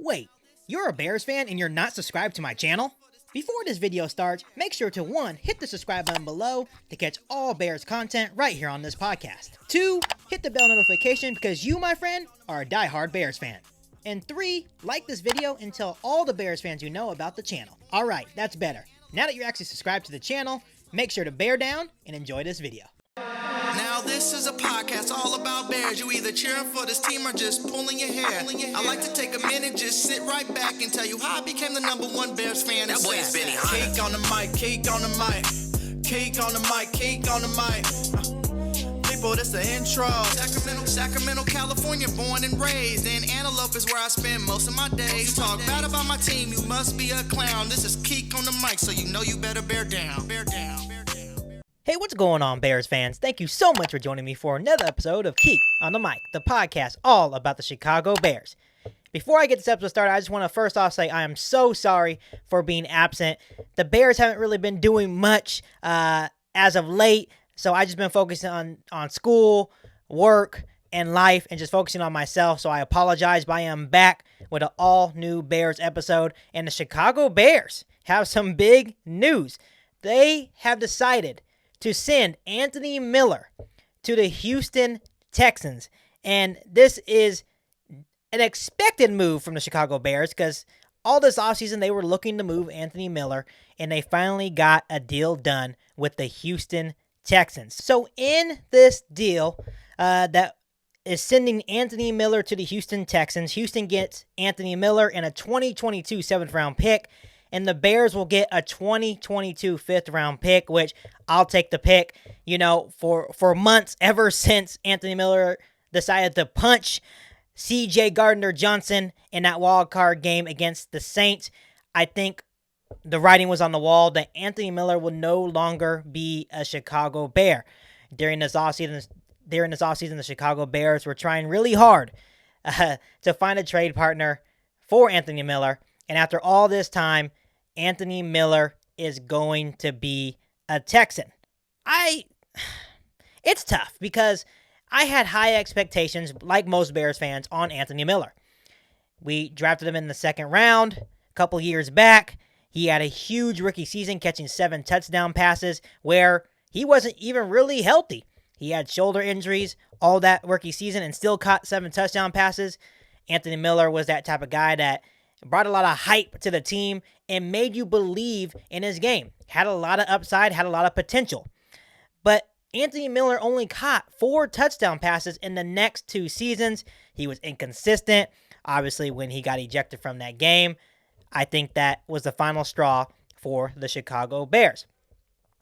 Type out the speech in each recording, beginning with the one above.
Wait, you're a Bears fan and you're not subscribed to my channel? Before this video starts, make sure to 1. Hit the subscribe button below to catch all Bears content right here on this podcast. 2. Hit the bell notification because you, my friend, are a diehard Bears fan. And 3. Like this video and tell all the Bears fans you know about the channel. Alright, that's better. Now that you're actually subscribed to the channel, make sure to bear down and enjoy this video. Now this is a podcast all about Bears. You either cheering for this team or just pulling your hair. I like to take a minute, just sit right back and tell you how I became the #1 Bears fan. That boy's Benny Hunter. Cake on the mic, cake on the mic, cake on the mic, cake on the mic. People, this the intro. Sacramento, California, born and raised. And Antelope is where I spend most of my days. Talk bad about my team, you must be a clown. This is Keek on the mic, so you know you better bear down. Bear down. Hey, what's going on, Bears fans? Thank you so much for joining me for another episode of Keek on the Mic, the podcast all about the Chicago Bears. Before I get this episode started, I just want to first off say I am so sorry for being absent. The Bears haven't really been doing much as of late, so I've just been focusing on school, work, and life, and just focusing on myself, so I apologize, but I am back with an all-new Bears episode, and the Chicago Bears have some big news. They have decided to send Anthony Miller to the Houston Texans. And this is an expected move from the Chicago Bears because all this offseason they were looking to move Anthony Miller, and they finally got a deal done with the Houston Texans. So in this deal that is sending Anthony Miller to the Houston Texans, Houston gets Anthony Miller and a 2022 7th-round pick, and the Bears will get a 2022 5th-round pick, which I'll take the pick. You know, for months, ever since Anthony Miller decided to punch C.J. Gardner-Johnson in that wild card game against the Saints, I think the writing was on the wall that Anthony Miller will no longer be a Chicago Bear. During this offseason, the Chicago Bears were trying really hard to find a trade partner for Anthony Miller. And after all this time, Anthony Miller is going to be a Texan. It's tough because I had high expectations, like most Bears fans, on Anthony Miller. We drafted him in the 2nd round a couple years back. He had a huge rookie season, catching 7 touchdown passes where he wasn't even really healthy. He had shoulder injuries all that rookie season and still caught 7 touchdown passes. Anthony Miller was that type of guy that brought a lot of hype to the team and made you believe in his game. Had a lot of upside, had a lot of potential. But Anthony Miller only caught 4 touchdown passes in the next 2 seasons. He was inconsistent. Obviously, when he got ejected from that game, I think that was the final straw for the Chicago Bears.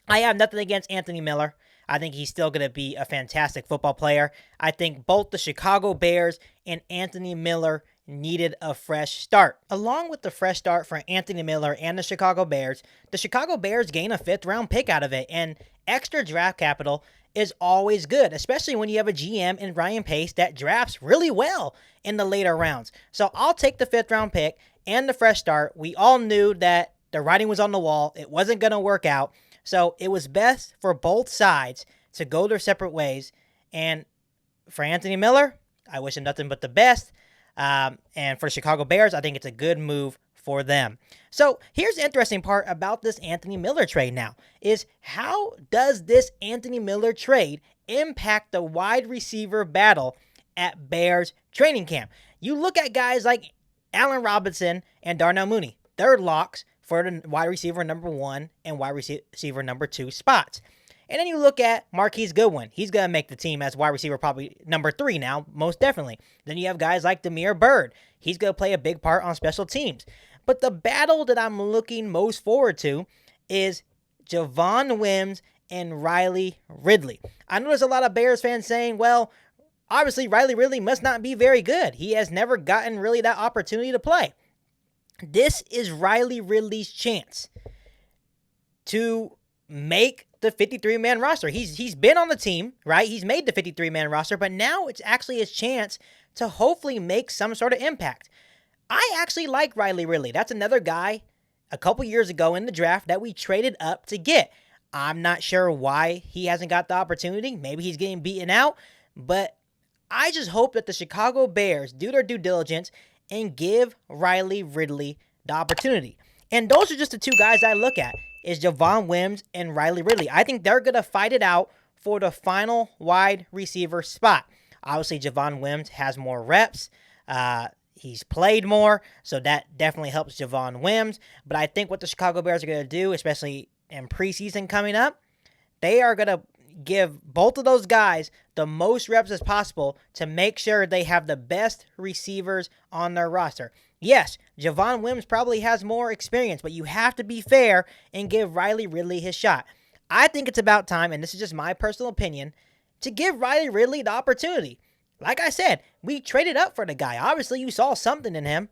I have nothing against Anthony Miller. I think he's still going to be a fantastic football player. I think both the Chicago Bears and Anthony Miller needed a fresh start. Along with the fresh start for Anthony Miller and the Chicago Bears gain a 5th-round pick out of it, and extra draft capital is always good, especially when you have a GM in Ryan Pace that drafts really well in the later rounds. So I'll take the 5th-round pick and the fresh start. We all knew that the writing was on the wall. It wasn't going to work out. So it was best for both sides to go their separate ways. And for Anthony Miller, I wish him nothing but the best. And for the Chicago Bears, I think it's a good move for them. So here's the interesting part about this Anthony Miller trade now, is how does this Anthony Miller trade impact the wide receiver battle at Bears training camp? You look at guys like Allen Robinson and Darnell Mooney. They're locks for the wide receiver number 1 and wide receiver number 2 spots. And then you look at Marquise Goodwin. He's going to make the team as wide receiver probably number 3 now, most definitely. Then you have guys like Damiere Byrd. He's going to play a big part on special teams. But the battle that I'm looking most forward to is Javon Wims and Riley Ridley. I know there's a lot of Bears fans saying, well, obviously Riley Ridley must not be very good. He has never gotten really that opportunity to play. This is Riley Ridley's chance to make the 53-man roster. He's been on the team, right? He's made the 53-man roster, but now it's actually his chance to hopefully make some sort of impact. I actually like Riley Ridley. That's another guy a couple years ago in the draft that we traded up to get. I'm not sure why he hasn't got the opportunity. Maybe he's getting beaten out, but I just hope that the Chicago Bears do their due diligence and give Riley Ridley the opportunity. And those are just the two guys I look at, is Javon Wims and Riley Ridley. I think they're going to fight it out for the final wide receiver spot. Obviously, Javon Wims has more reps. He's played more, so that definitely helps Javon Wims. But I think what the Chicago Bears are going to do, especially in preseason coming up, they are going to give both of those guys the most reps as possible to make sure they have the best receivers on their roster. Yes, Javon Wims probably has more experience, but you have to be fair and give Riley Ridley his shot. I think it's about time, and this is just my personal opinion, to give Riley Ridley the opportunity. Like I said, we traded up for the guy. Obviously, you saw something in him.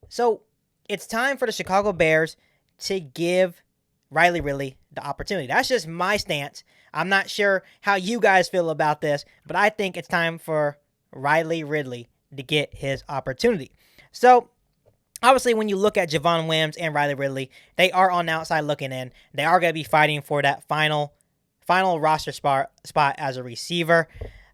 So it's time for the Chicago Bears to give Riley Ridley the opportunity. That's just my stance. I'm not sure how you guys feel about this, but I think it's time for Riley Ridley to get his opportunity. So obviously, when you look at Javon Wims and Riley Ridley, they are on the outside looking in. They are going to be fighting for that final roster spot as a receiver.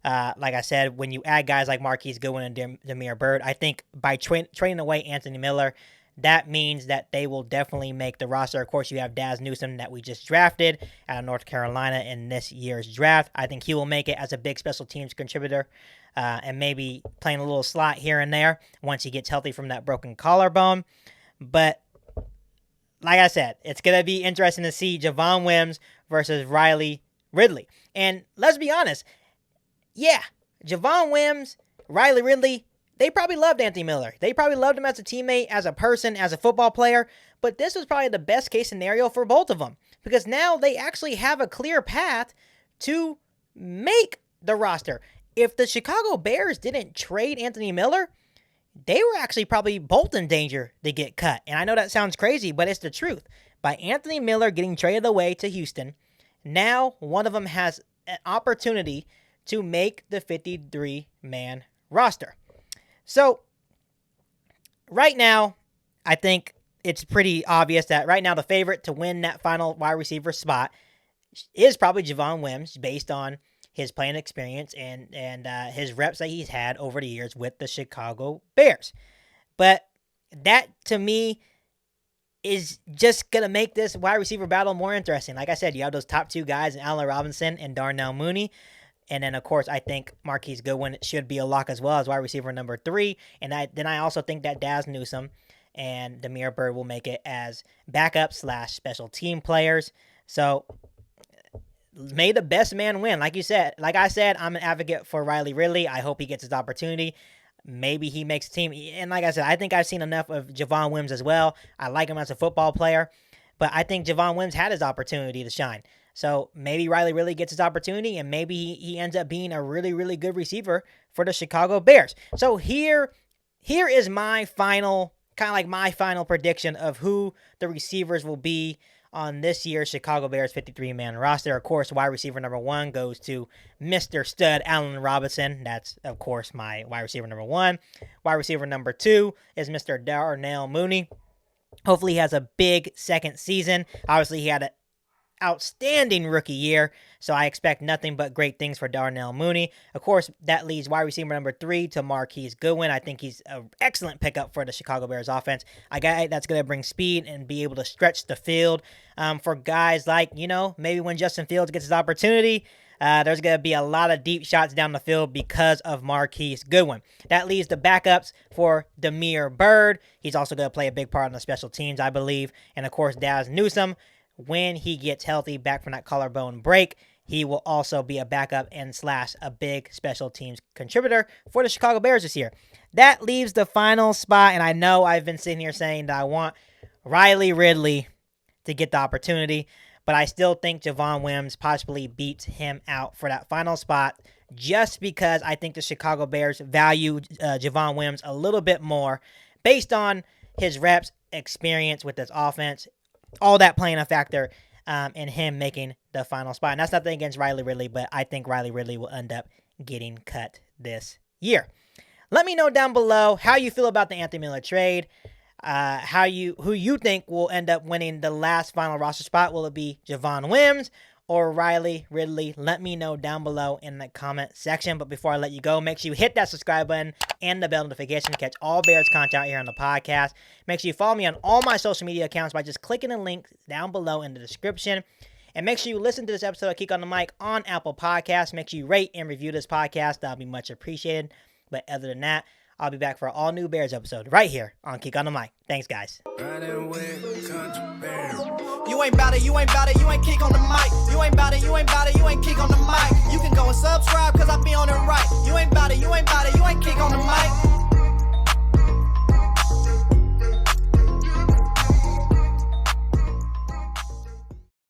Like I said, when you add guys like Marquise Goodwin and Damiere Byrd, I think by trading away Anthony Miller, that means that they will definitely make the roster. Of course, you have Daz Newsome that we just drafted out of North Carolina in this year's draft. I think he will make it as a big special teams contributor and maybe playing a little slot here and there once he gets healthy from that broken collarbone. But like I said, it's going to be interesting to see Javon Wims versus Riley Ridley. And let's be honest, yeah, Javon Wims, Riley Ridley, they probably loved Anthony Miller. They probably loved him as a teammate, as a person, as a football player. But this was probably the best case scenario for both of them, because now they actually have a clear path to make the roster. If the Chicago Bears didn't trade Anthony Miller, they were actually probably both in danger to get cut. And I know that sounds crazy, but it's the truth. By Anthony Miller getting traded away to Houston, now one of them has an opportunity to make the 53-man roster. So, right now, I think it's pretty obvious that right now the favorite to win that final wide receiver spot is probably Javon Wims, based on his playing experience and his reps that he's had over the years with the Chicago Bears. But that, to me, is just going to make this wide receiver battle more interesting. Like I said, you have those top two guys, Allen Robinson and Darnell Mooney. And then, of course, I think Marquise Goodwin should be a lock as well as wide receiver number 3. And I also think that Daz Newsome and Damiere Byrd will make it as backup/special team players. So, may the best man win. Like I said, I'm an advocate for Riley Ridley. I hope he gets his opportunity. Maybe he makes a team. And like I said, I think I've seen enough of Javon Wims as well. I like him as a football player. But I think Javon Wims had his opportunity to shine. So maybe Riley Ridley gets his opportunity, and maybe he ends up being a really, really good receiver for the Chicago Bears. So here is my final prediction of who the receivers will be on this year's Chicago Bears 53-man roster. Of course, wide receiver number 1 goes to Mr. Stud Allen Robinson. That's, of course, my wide receiver number 1. Wide receiver number 2 is Mr. Darnell Mooney. Hopefully he has a big second season. Obviously, he had an outstanding rookie year, so I expect nothing but great things for Darnell Mooney. Of course, that leaves wide receiver number 3 to Marquise Goodwin. I think he's an excellent pickup for the Chicago Bears offense. A guy that's going to bring speed and be able to stretch the field for guys like, maybe when Justin Fields gets his opportunity, there's going to be a lot of deep shots down the field because of Marquise Goodwin. That leaves the backups for Damiere Byrd. He's also going to play a big part on the special teams, I believe. And, of course, Daz Newsome. When he gets healthy back from that collarbone break, he will also be a backup and / a big special teams contributor for the Chicago Bears this year. That leaves the final spot, and I know I've been sitting here saying that I want Riley Ridley to get the opportunity, but I still think Javon Wims possibly beats him out for that final spot, just because I think the Chicago Bears value Javon Wims a little bit more based on his reps, experience with this offense, all that playing a factor in him making the final spot. And that's nothing against Riley Ridley, but I think Riley Ridley will end up getting cut this year. Let me know down below how you feel about the Anthony Miller trade, who you think will end up winning the last final roster spot. Will it be Javon Wims, or Riley Ridley? Let me know down below in the comment section. But before I let you go, make sure you hit that subscribe button and the bell notification to catch all Bears content here on the podcast. Make sure you follow me on all my social media accounts by just clicking the link down below in the description. And make sure you listen to this episode of Kick on the Mic on Apple Podcasts. Make sure you rate and review this podcast. That'll be much appreciated. But other than that, I'll be back for an all-new Bears episode right here on Kick on the Mic. Thanks, guys. You ain't bout it, you ain't bout it, you ain't kick on the mic. You ain't bout it, you ain't bout it, you ain't kick on the mic. You can go and subscribe, cause I be on it right. You ain't bout it, you